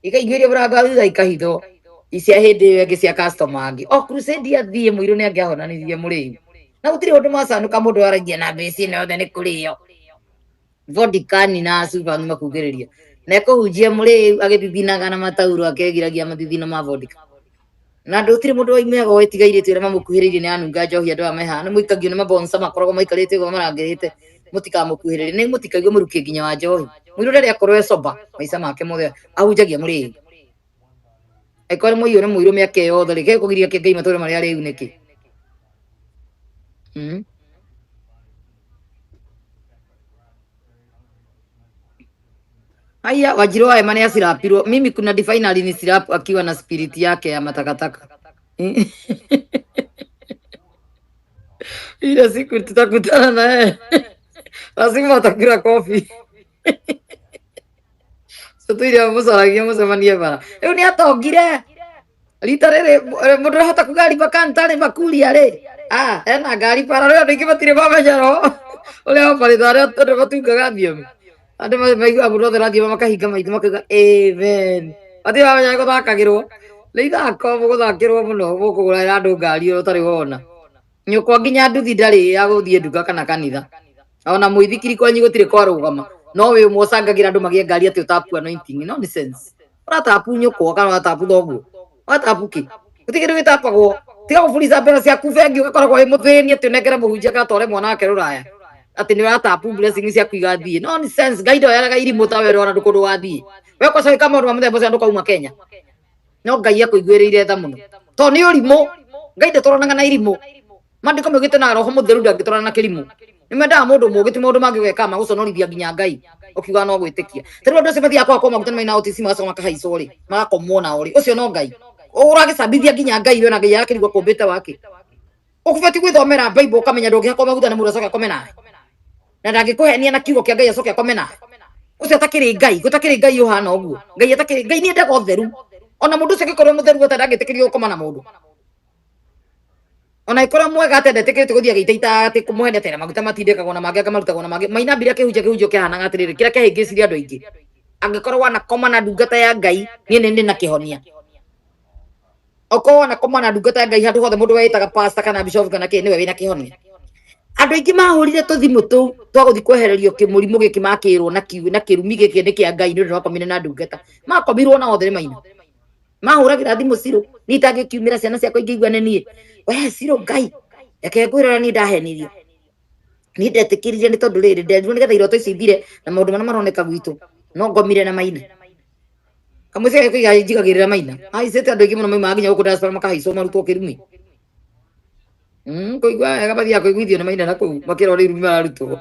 ikaingĩrio mũrango wa thutha ikahithwo icia hĩndĩ ĩyo ĩngĩ cia customer angĩ crusade athiĩ Muiru nĩ angĩahonanirie mũrĩu na gũtirĩ ũndũ macanũka mũndũ aragia na mbeca ĩno yothe nĩ kũrĩo vodikani na suba nĩ makugĩrĩria na ekũhunjia mũrĩu agĩthithinaga na matauro akegiragia mathithino ma vodika na ndũtirĩ mũndũ waimeaga wetigaire tu arĩa mamũkuhĩrĩirie nĩ anunga njohi andũ ameha nĩ mũikagio nĩ mabonsa makoragwo maikarĩte ũguo marangĩrĩte mũtikamukuhĩrĩrie nĩ mũtikagio mũrukie nginya wa njohi Muiru rĩrĩa akorwo ecoba maica make mothe ahunjagia mũrĩu aikore mũiyũ nĩ Muiru mĩaka yothe rĩ gekũgiria kĩ Ngai matũũre marĩa rĩu nĩkĩ haya Wanjiru wa Ema nĩ acirapirwo mimi kuna finally ni sirapu akiwa na spirit yake ya matakataka ile siku tutakutana naye lazima atakula kofi tuire mũcaragia mũcemanie bara rĩu nĩ atongire rita rĩrĩ mũndũ ũrahota kũgari bakantarĩ makuria rĩ ena ngari bara rĩu andũ aingĩ matirĩ mamenyerwo ũrĩa obarĩtha arĩa andũ matungaga thiomi andũ maiguaga mũndũ othe rathiĩ makahinga maitho makauga amen matirĩ mamenya gũthakagĩrwo nĩ ithako gũthakĩrwo mũno gũkũgũrĩra andũ ngari ũtarĩ wona nyũkwa nginya nduthi ndarĩ ya gũthiĩ nduka kana kanitha ona mũithikiri kwanyu gũtirĩ kwarũgama no wĩ mũcangagĩra andũ magĩe ngari atĩ ũtapu anointing nonsense ũratapu nyũkwa kana ũratapu thoguo ũratapu kĩ gũtirĩ kĩndũ gĩtapagwo tiga gũburica mbeca ciaku bengi ũgakoragwo wĩ mũthĩni atĩ ũnengere mũhunjia agatware mwana wake rũraya atĩ nĩ ũratapu blessing ciaku igathiĩ nonsense Ngai ndoyaraga irimũ ta werwo ona ndũkũndũ wathiĩ we kwaca wĩka maũndũ ma mũthemba ũcio ndũkauma Kenya no Ngai akũiguĩrĩire tha mũno tondũ nĩ ũrimũ Ngai ndatũranaga na irimũ mandiko megite na roho mutheru ndangitwarana na kirimu nimendaga mundu mugiti maundu mangi weka maguconorithia nginya Ngai ukiuga no gwitikia tari andu acio mathiaga kwa maguta maina otisi magacoka makahaica ri magakomwo na ri ucio no Ngai uragicambithia nginya Ngai we na Ngai yakirigwo kumbite wake ukubati gwithomera Bible ukamenya ndungihakwa maguta na mundu acoke akome nawe na ndangikuhenia na kiugo kia Ngai acoke akome nawe ucio atakiri Ngai gutakiri Ngai uhana uguo Ngai atakiri Ngai ni endaga utheru ona mundu ucio gikorwo mutheru gota ndangitikirio ukoma na mundu ona ikora mwega atendetekete guthia giteita ati kumuhenia tena maguta matindekagwo na mangĩ akamarutagwo na mangĩ maina mbira kihunjio kihana ngatiriri kira kihingiciria andu aingi angikorwo wana koma na ndungata ya Ngai nie nini na kihonia okorwo wana koma na ndungata ya Ngai handu hothe mundu wetaga pastor kana bishop kana kĩ niwe wina kihonia andu aingi mahurire tuthimu tu twa guthi kwehererio kimurimu giki makirwo na kirumi giki ni kia Ngai ni ndu wakomine na ndungata makomirwo na othe maina mahuragira thimu Ciro nitangikiumira ciana ciakwa ingĩigua nĩ niĩ we Ciro Ngai reke ngwĩrora ni ndahenirio ni ndetikiririe ni tondu riri nderirwo nigetha iroto ici ithire na maundu mana maroneka gwitu no ngomire na maina kamwĩce kũiga njigagĩrĩra maina haicĩte andu aingĩ mũno maumaga nginya gũkũ diaspora makahaicwo marutwo kĩrumi kũigua wega mathiaga kũiguithio nĩ maina na kũu makĩrora irumi mararutwo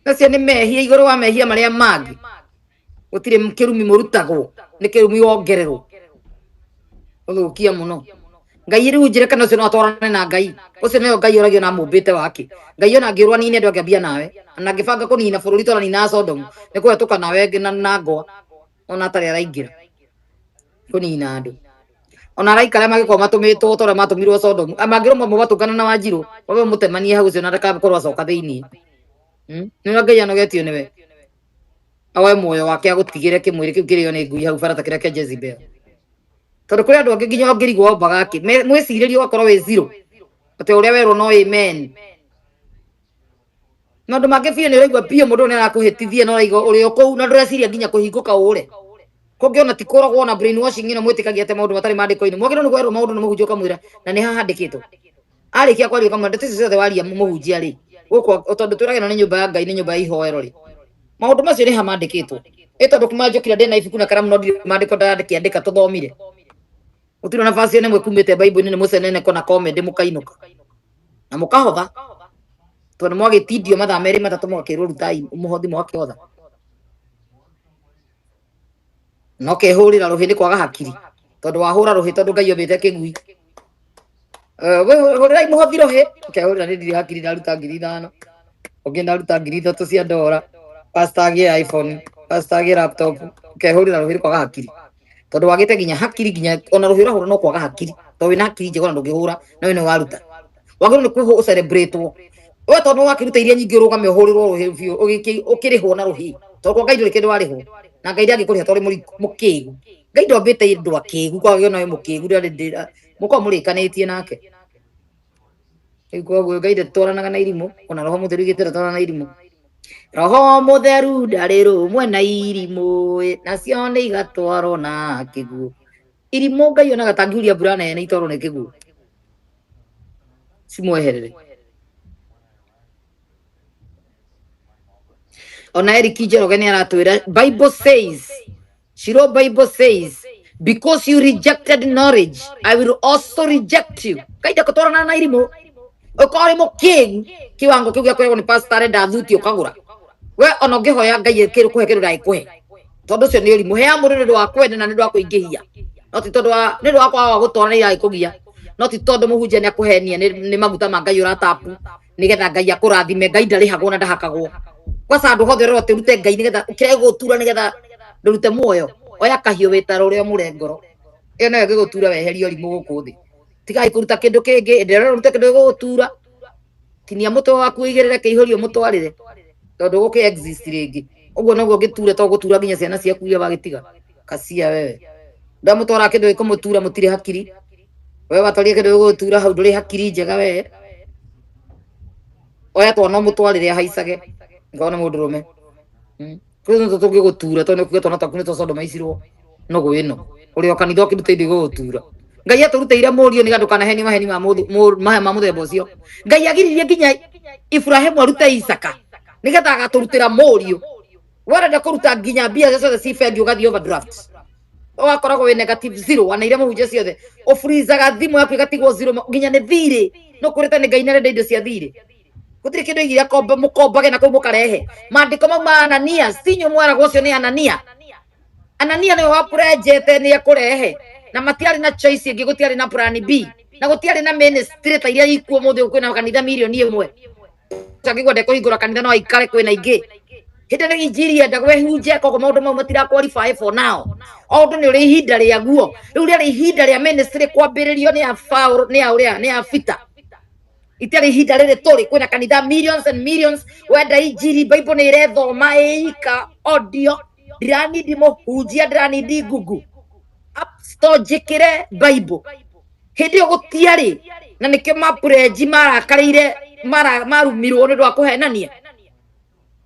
nacio nĩ mehia igũrũ wa mehia marĩa mangĩ gutire kirumi murutagwo ni kirumi wongererwo uthukia muno Ngai riu njire kana ucio no atwarane na Ngai ucio nio Ngai uragio na mumbite wake Ngai ona ngirwa nini andu akiambia nawe na ngibanga kunina bururi tora nina Sodom ni kuhetuka nawe na ngwa ona atari araingira kunina andu ona araikara magikoma matumitwo tora matumirwo Sodom amangiro mo batungana na Wanjiru wabe mutemanie hau ucio na ndakakorwo acoka thiini ni Ngai anogetio niwe awe muoyo wake agutigire kimwiri kiu kirio ni ngui hau barata kiria kia Jezebel tondu kuri andu angi nginya ngirigwo mbaga ki mwiciririe ugakorwo wi zero ati uria werwo no amen na andu mangi biũ ni uraigua biũ mundu ni arakuhitithia no uraigua uri kuu na ndureciria nginya kuhinguka ure kungiona ti kuragwo na brainwashing ino mwitikagia ate maundu matari mandiko-ini mwagirwo ni gwerwo maundu ni muhunjia ukamwira na ni hahandikitwo arikia kwaria ukamwira ndeto icio ciothe waria muhunjia ri guku tondu twiragirwo ni nyumba ya Ngai ni nyumba ya ihoero ri maundu macio ni hamandikitwo tondu kumanjukira ndina ibuku na karamu no ndire mandiko ndakiandika tuthomire utiro nafasi ene mwekumite Bible ni mucenene kona comedy mukainuka na mukahotha tondu mwagitidio mathaa meri matatu mwakirwo rutai umuhothi mwakihotha no kehurira ruhi ni kwaga hakiri tondu wahura ruhi tondu Ngai omite kigui we hurirai muhothi ruhi kehurira ni ndiri hakiri ndaruta 5,000 ungi ndaruta 3,000 cia ndora pastor agie iPhone pastor agie laptop kehurira ruhi ni kwaga hakiri tondu wagite nginya hakiri nginya ona ruhi urahura no kwaga hakiri to wina hakiri njega ndungihura na we ni waruta wagirwo ni kwiho celebrate we tondu wakiruta iria nyingi urugame uhurirwo ruhi biu ukirihwo na ruhi tondu Ngai nduri kindu warihwo na Ngai ndangikuriha tori mukigu Ngai ndombite ndu akigu kwa giona we mukigu ndira muko murikanitie nake iguo Ngai ndatwaranaga na irimu ona roho mutheru igitira twarana na irimu roho mutheru ndari rumwe na irimu nacio ni igatwarwo na kiguo irimu Ngai ona gatangiuria mbura nene itwarwo ni kiguo cimweherere ona Eric Njoroge ni aratwira Bible says Shiro Bible says because you rejected knowledge I will also reject you Ngai ndakutwarana na irimu ukori mukigu kiwango kiu giakoragwo ni pastor arenda thuti ukagura we ona ungihoya Ngai kiru kuhe kiru ndaikuhe tondu cio ni urimu hea mundu ndu wa kwenda na ndu wa kuingihia no ti tondu wa ndu wa kwaga gutwara ira ikugia no ti tondu muhunjia ni akuhenia ni maguta ma Ngai uratapu nigetha Ngai akurathime Ngai ndarihagwo na ndahakagwo kwa sandu hothe rote rute Ngai nigetha ukire gutura nigetha ndurute muoyo oya kahio witaro uria murengoro iyo nayo gigutura weherio rimu guku thi tigai kuruta kindu kingi ndero rute kindu gutura tinia mutwe waku igirire kiihurio mutwarire tondu guki exist ringi uguo naguo ngitura to gutura nginya ciana ciaku iria bagitiga kacia wewe ndamutwara kindu ikumutura mutire hakiri wewe watwaria kindu gutura hau nduri hakiri njega wewe oya twana mutwarire haicage ngona mundu rume kuno tutuge gutura tondu kuge twana taku ni to Sodoma icirwo no gwino uri okanitho kiruta indi gutura Ngai aturuteire murio ni gandu kana heni maheni ma muthemba ucio Ngai agiririe nginya Ibrahimu arute Isaka nigetha agaturutira murio warenda kuruta nginya mbia ciothe ci bengi ugathi overdraft wakoragwo we negative 0 wanaire muhunjia ciothe o freeze ga thimu yaku igatigwo 0 nginya ne thire no kurite ni Ngai nare indo cia thire gutiri kindu igira komba mukombage na kau mukarehe mandiko ma Anania sinyo mwara gwocio ni Anania ni wa projete ni akurehe na matiari na choice ingi gutiari na plan B na gutiari na ministry ta iria ikuo muthe kwina kanitha milioni 1 takigwa ndeko hingura kanitha no aikare kwina ingi hinde ni injiri enda gwehunjia koko maundu mau matira qualify for now ondu ni uri ihinda ria guo riu ri ihinda ria ministry kwambiririo ni afaul ni afita itari ihinda riri turi kwina kanitha millions and millions wenda injiri bible ni irethoma ika audio ndirani muhunjia ndirani gugu apstojikire bible hindi gutiari na nikio mapureji marakarire marumirwo ni ndwa kuhenania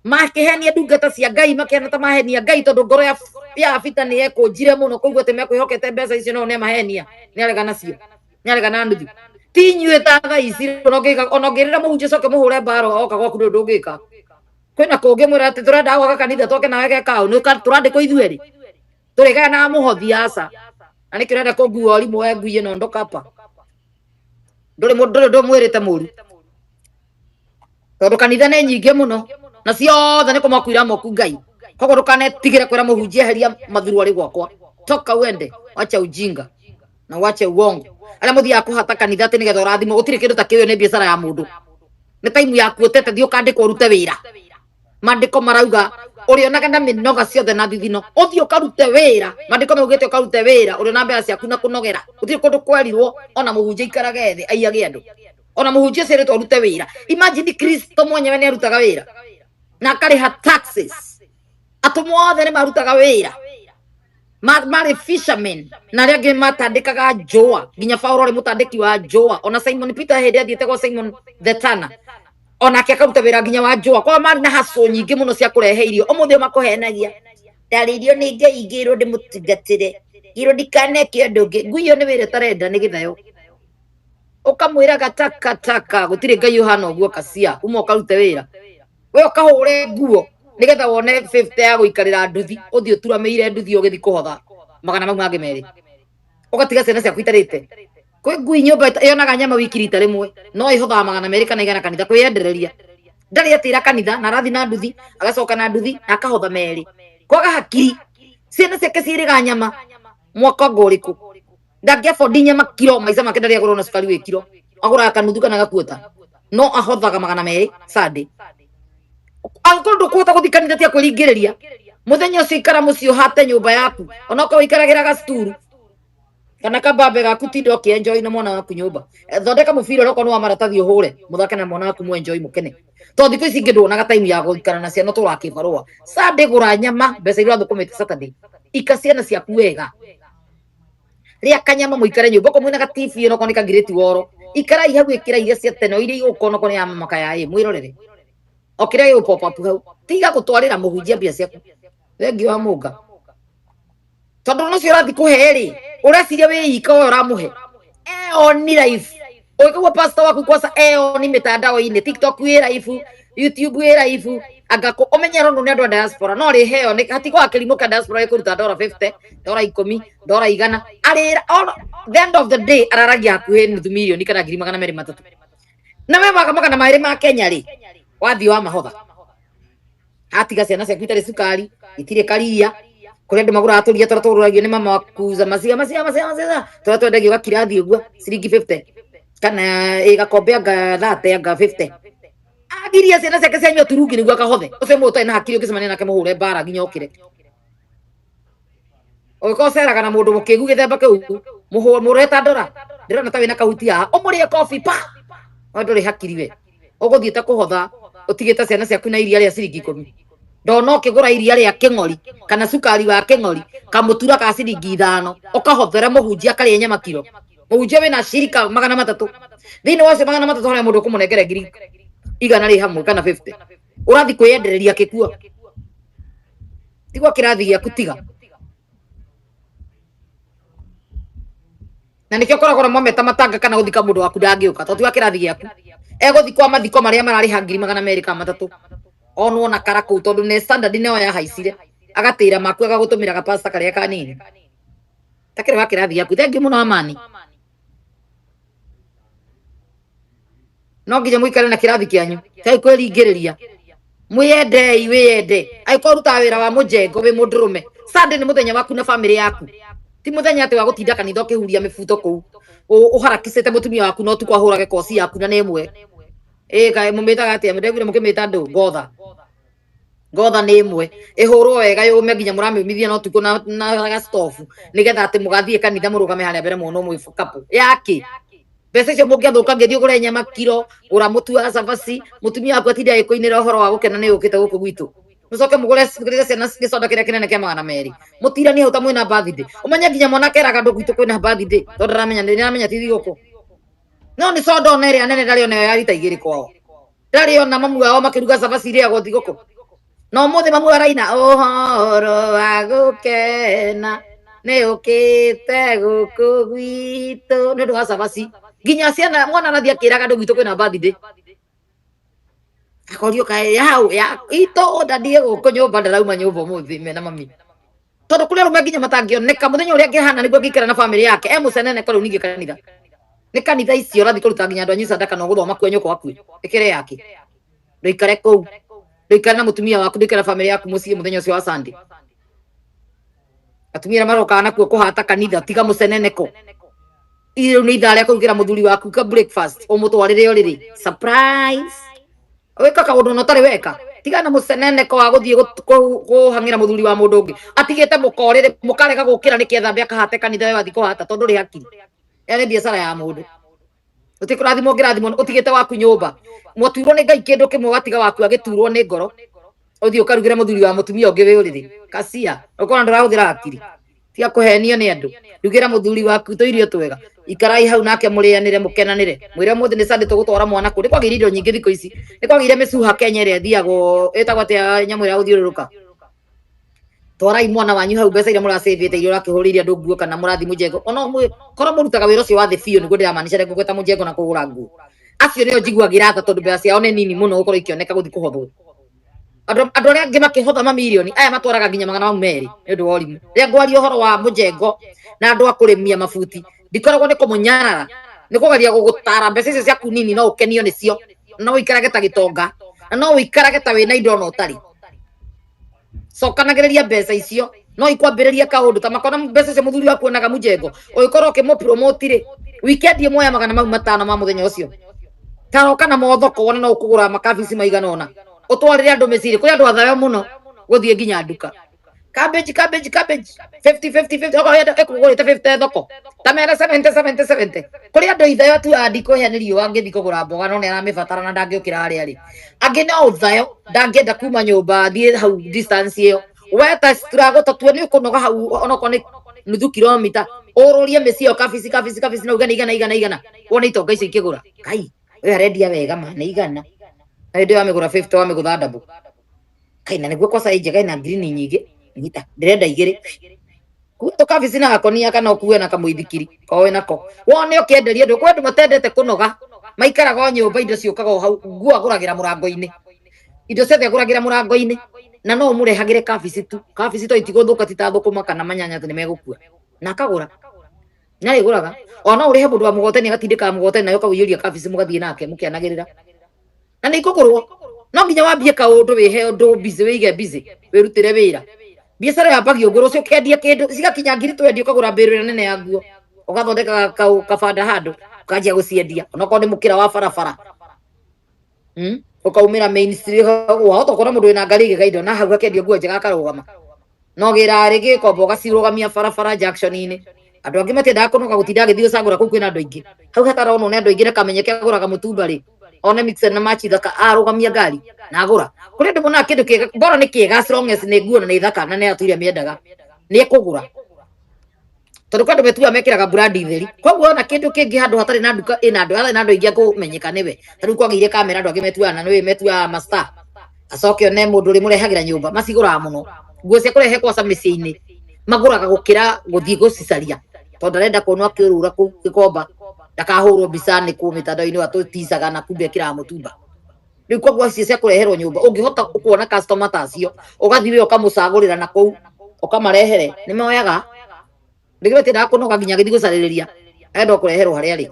makihenia ndungata cia Ngai makena ta mahenia Ngai tondu ngoro ya bita ni ekunjire muno koguo te mekwihokete mbeca icio no ne mahenia ni arega nacio ni arega na nduthi tinyue ta thaa ici onongirira muhunjia coke muhure mbaro oka gwaku ndu ndungika kwina kungi mwira ati turenda gwaka kanitha toke nawe gekao ni turandikwo ithueri turiga na muhothi aca na ni kirenda kungua rimu we ngui ino ndokapa nduri mwirite muru tondu kanitha ni nyingi muno na ciothe ni kumakwira moku Ngai koguo ndukanetigire kwira muhunjia heria mathuru ari gwakwa toka wende wacha ujinga na wacha uongo aria muthia kuhata kanitha ati nigetha urathimo gutiri kindu ta kiyo ni biashara ya mundu ni time yaku utete thio kandikwo urute wira mandiko marauga uri onaga na minoga ciothe na thithino uthio karute wira mandiko maugite karute wira uri na mbea ciaku na kunogera utiri kundu kwerirwo ona muhunjia ikaraga thi aiage andu ona muhunjia ciritwo urute wira imagine Kristo mwenyewe ni arutaga wira na akariha taxes atumwo othe ni marutaga wira mari fishermen na aria angi matandikaga njua nginya Paulo ri mutandiki wa njua ona Simon Peter hindi athiete gwa Simon the Tanner onake akaruta wira nginya wa njua kwa mari na haso nyingi muno cia kurehe irio umuthio makuhenagia ndaririo ni Ngai igirwo ndimutungatire giro ndikaneke andu ngi ngui yo ni wira tarenda ni githayo ukamwira gataka gutire Ngai uhana uguo kacia umo karute wira we ukahure nguo nigetha wone 50 ya guikarira nduthi uthio turameire nduthi ugithi kuhotha magana mau mangi meri ugatiga ciana ciaku itarite kwi ngui nyumba yonaga nyama wiki rita rimwe no ihotha magana meri kana igana kanitha kwiendereria ndari atira kanitha na rathi na nduthi agacoka na nduthi na akahotha meri kwaga hakiri ciana ciake ciiriga nyama mwaka nguriku ndangiabondi nyama kiro maica make ndari agurwo na cukari wi kiro agura kanuthu kana gakuota no ahothaga magana meri Sunday angondo kuhota guthikanitha tia kuringiriria muthenya ucio ikara mucio hate nyumba yaku onako ikaragira gasturu kana kabambe gaku tindo kienjoy na mwana waku nyumba thondeka mubira roko no maratathi uhure muthake na mwana waku mu enjoy mukene to thiku ici ngindo na time ya guikara na ciana turakibarua Sunday gura nyama mbeca iria thukumite Saturday ikasiana ciaku wega ria kanyama muikare nyumba ko mwina ga TV no konika gireti woro ikara ihau ikira iria cia teno iria igukono ko ya mama kaya mwirorere okire yo pop up hau tiga gutwarira muhunjia mbia ciaku wengi wa munga tondu no cio rathi kuheri ureciria wi ika uramuhe ni life oigwa pastor waku kwasa ni mitandao ini TikTok wi life YouTube wi life agako omenyero no ni andu a diaspora no ri heo ni hatigwa akirimo ka diaspora ikuruta $50 $10 $100 arira all the end of the day araragia hakuhe nuthu milioni kana 200,000 na we makamaka mairi ma Kenya ri wathi wa mahotha atiga ciana ciaku itari cukari itire karia kuri andu magura aturia tora turagio ni mama wakuza macia tora twendagio gakirathi uguo ciringi 50 kana igakombe anga 30 anga 50 agiria ciana ciake cianyua turungi niguo akahothe ucio muto ena hakiri ukicemania nake muhure mbara nginya ukire oiko ceraga na mundu mukigu githemba kiu mureta ndora ndirona ta wina kahuti haha umurie coffee pa nduri hakiri we uguthiite kuhotha utigite ciana ciaku na iria ria ciringi 10 ndono kigura iria ria king'ori kana cukari wa king'ori kamutura ka ciringi 5 ukahothera muhunjia kari nyama kiro muhunjia wina shirika 300 thini wacio 300 hore mundu kumunengere ngiri igana ri hamwe kana 50 urathi kwiendereria kikuo tigwa kirathi giaku tiga na nikio koragwo na mometa matanga kana guthika mundu waku ndangiuka to tiga kirathi giaku eguthikwa mathiko maria marariha 200,000 ka 3 onwo na kara kuu tondu ne standard neo ya haicire agatira maku agagutumira ga pasta karia kanini takire wakirathi yaku thengi muno amani no nginya muikare na kirathi kianyu tai kwiringiriria mwiyendei wiyende aiko ruta wira wa mujengo wi mundurume Sunday ni muthenya waku na family yaku ti muthenya ati wa gutinda kanitha ukihuria mibuto kuu uharakicite mutumia waku no tu kwahurage kosi yaku na nemwe kai mumitaga atia ndegwire mukimita ndu gotha ni imwe ihurwo wega yume nginya muramiumithia no tuko na ga stove nigetha ati mugathie kanitha murugame haria mbere muno mwifukapu yaki pesa icio mungiathuka ngithio gure nyama kiro ura mutu wa cabaci mutumia waku atinda agikuinira uhoro wa gukena ni ukite guku gwitu mucoke mugure ciana gicoda kiria kinene kia 200 mutirani hau ta mwina birthday umenya nginya mwana keraga ndu gwitu kwina birthday tondu ndiramenya ti thiguku no ni soda ona iria nene ndari ona ya rita igiri kwao ndari ona mamu wao makiruga cabaci iria go thiguku no muthi mamu araina uhoro wa gukena ni ukite guku gwitu ndu wa cabaci nginya ciana mwana nathia akiraga ndu gwitu kwina birthday akorio kae hau ya ito ndandie guku nyumba ndarauma nyumba muthi mena mami tondu kuria rume nginya matangioneka muthenya uria ngihana niguo ngikara na family yake mucenene kwa ningi kanitha ni kanitha icio rathi kuruta nginya andu anyu sadaka no guthoma kwenyu kwa kwi ikire yake ndoikare kou ndoikare na mutumia waku ndoikare na family yaku mucie muthenya ucio wa Sunday atumira maroka nakuo kuhata kanitha tiga muceneneko iyo ni ithare kugira muthuri waku ka breakfast umutwarire uriri surprise weka kaundu no tari weka tiga na muceneneko wa guthie kuhangira muthuri wa mundu ungi atigite mukorire mukarega gukira niketha mbia kahate kanitha we wathi kuhata tondu ri hakiri ene biashara ya mundu utikurathimo ngirathimo utigite waku nyumba mwaturwo ni ngai kindu kimwe watiga waku agiturwo ni ngoro uthie ukarugira muthuri wa mutumia ungi wi uriri kacia ukona ndurahuthira akiri tia kuhenio ni andu rugira muthuri waku to irio twega ikarai hau nake murianire mukenanire mwire muthi ni Sunday tugutwara mwana kuri kwagire indo nyingi thiko ici ni kwagire micuha Kenya ria thiago etagwo atia nyamu ya uthiururuka twarai mwana wanyu hau mbeca iria murasavite iria urakihuriria andu nguo kana murathi mujengo ona korwo murutaga wira ucio wa thi biu niguo ndiramaanisha ngugweta mujengo na kugura nguo acio nio njiguagira tha tondu mbeca ciao ni nini muno gukorwo ikioneka guthi kuhothwo andu aria angi makihotha mamilioni aya matwaraga nginya magana meri ni undu wa urimu ria ngwaria uhoro wa mujengo na andu akurimia mabuti ndikoragwo ni kumunyarara ni kugeria gugutara mbeca icio ciaku nini no ukenio nicio no ikarage ta gitonga no ikarage ta wina indo no utari cokanagireria mbeca icio no ikwambiriria kaundu ta makona mbeca cia muthuri waku onaga mujengo ugikorwo ukimupromote ri weekend imwe ya magana mau matano ma muthenya ucio taroka na mothoko wona no ukugura makabisi maigana ona utwarire andu meciri kuri andu athayo muno guthie nginya nduka cabbage 50 oko yenda ekugurite 50 thoko tamera 70 kuri andu ithayo tu andi kuhenirio angithi kugura mboga no ni aramibatara na ndangiukira aria ri angi no uthayo ndangienda kuma nyumba thie hau distance iyo weta strago tatue ni ukunoga hau onoko ni nuthu kilomita ururie micio kabisi na igana wona itonga icio ikigura kai we arendia wega ma ni igana ndio amegura 50 amegura double kaina niguo kwa sai njega ina green nyingi ngita ndirenda igiri kuto kabisi na akonia kana okuwe na kamuithikiri kowe nako wone ukienderia andu kwendu matendete kunoga maikaraga nyumba indo ciukaga hau nguo aguragira murango-ini indo ciothe aguragira murango-ini na no murehagire kabisi to itiguthuka titathukuma kana manyanya ni megukua na akagura na iguraga ona urihe mundu wa mugoteni agatindika mugoteni nayo kawiyuria kabisi mugathie nake mukianagirira na ni ikugurwo no nginya wambie kaundu wihe undu busy wige busy wirutire wira biashara ya bagio ngoro cio kendia kindu cigakinya ngiri twendi ukagura mbirira nene ya nguo ugathondeka kabanda handu ukanjia guciendia onako ni mukira wa barabara ukaumira mainstream wahota ukona mundu wina ngari igaindo na hau akendia nguo njega akarugama no gira rigi kombo gacirugamia barabara junction-ini andu angi matiendaga kunoga gutinda agithii ucagura kuu kwina andu aingi hau hatarona ni andu aingi nakamenyeke aguraga mutumba ri one mix na machi thaka arugamia ngari na agura kuri andu mona kindu kiega bora ni kiega as long as ni nguo na ni thaka na ni aturia miendaga ni ekugura tondu kwandu metua mekiraga brandi theri koguo ona kindu kingi handu hatari na nduka ina andu aingi akumenyeka niwe tariu kwagire kamera andu angi metua na niwe metua master acoke one mundu ri murehagira nyumba macigura muno nguo cia kurehe kwa micii-ini maguraga gukira guthii gucicaria tondu arenda kuonwa akiurura kuu gikomba ndakahurwo mbica ni ku mitandao-ini watuticaga na kumbe kira mutumba riu koguo cia kureherwo nyumba ungihota kuona customer tacio ugathii we ukamucagurira na kuu ukamarehere ni moyaga ndigire tira kunoga nginya githigo caririria endo kureherwo haria ri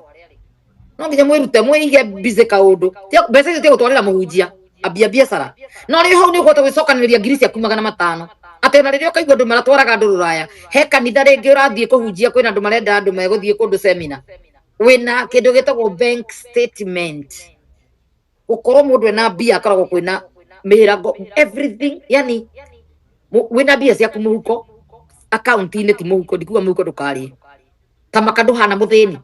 no nginya mwirute mwige busy kaundu mbeca icio tigutwarira muhunjia ambia biacara no ri hau ni ugote gwicokaniria ngiri ciaku 500 ati na riria ukaigua andu maratwaraga andu ruraya he kanitha ringi urathie kuhunjia kwina andu marenda andu meguthie kundu seminar wina kindu gitagwo bank statement ukorwo mundu ena mbia akoragwo kwina mirango everything yani wina mbia ciaku muhuko account-ini ti muhuko ndikuga muhuko ndukari tamaka nduhana muthini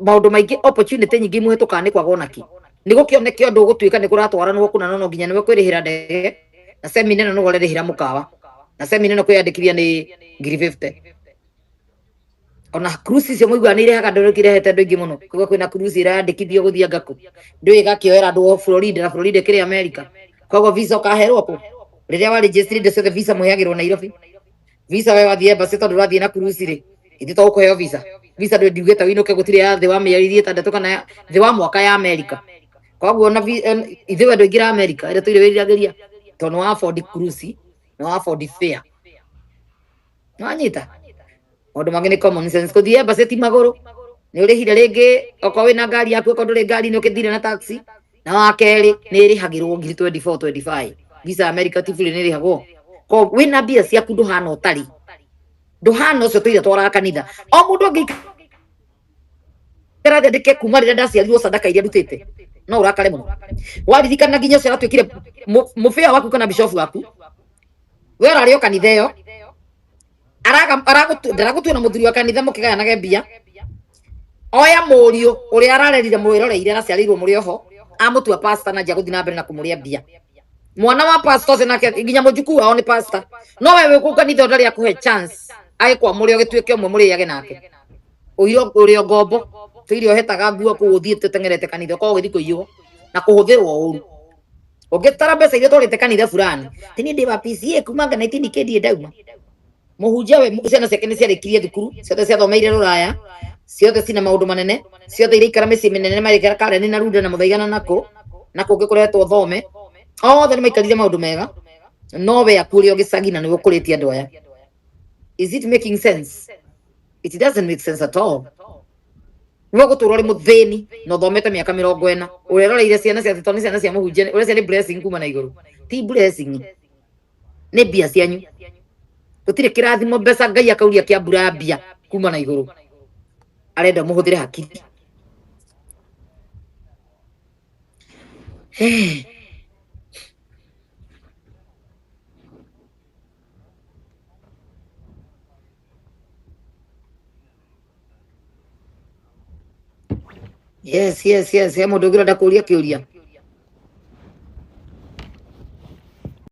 maundu maingi opportunity nyingi muhituka ni kwaga onaki ni gukioneke undu gutuika ni kuratwaranwo kuna no nginya niwe kwirihira ndege na seminar no gorerihira mukawa na seminar no kwiyandikithia ni 50 ona cruise icio muigua ni irehaga ndu kirehete andu aingi muno kuga kwina cruise irandikithio guthia ngaku ndu igakioera andu Florida kiri America kogo visa ukaherwo ku riria wa register de ciothe visa muheagirwo Nairobi visa we wathie embassy tondu wathie na cruise ri ithi to kuheo visa ndu ndiugite winuke gutire ya thi wa mieri 6 kana thi wa mwaka ya America koguo na ithi we ndu ingira America ira tuirewiragiria tondu wa afford cruise no afford fare nwanyita maundu mangi ni common sense kuthie embassy ti maguru ni urihire ringi oko wina ngari yaku oko nduri ngari ni ukithire na taxi na wa keri ni irihagirwo ngiri 24-25 visa America ti bure ni irihagwo ko wina mbia ciaku nduhana utari nduhana ucio tuire twara kanitha o mundu ngi kera ndike kuma rira ndaciarirwo sadaka iria ndutite no urakare muno waririkana nginya cio atwikire mufia waku kana bishop waku we rario kanitha iyo ndaragutuona muthuri wa kanitha mukigayanage mbia oya murio uria ararerire mwiroreire araciarirwo muri oho amutua pastor na jaguthi na mbere na kumuria mbia mwana wa pastor nake nginya mujuku wao ni pastor no wewe ku kanitha ndari akuhe chance agikwa muri ogituike umwe muri yage nake urio ngombo tuirio hetaga nguo kuguthie tutengerete kanitha ko githi kuiyo na kuhuthirwo uru ugitara mbeca iria twarite kanitha fulani tini ndi wa PCA kuma ngana itini kedi ndauma muhunjia we ciana ciake ni ciarikirie thukuru ciothe ciathomeire ruraya ciothe cina maundu manene ciothe iria ikara micii minene marikara Karen na Runda na Muthaigana nako ngikuretwo thome othe ni maikarire maundu mega no we akuria ugicagina ni ukuritie andu aya. Is it making sense? It doesn't make sense at all. Wewe gutura ri muthini no thomete miaka 40 ureroreire ciana cia thitoni ciana cia muhunjia uria cia blessing kuma na iguru ti blessing ni bia cianyu gutire kirathimo mbeca Ngai akauria kia mbura mbia kuma na iguru arenda muhuthire hakiri yes he mundu ngira ndakuria kiuria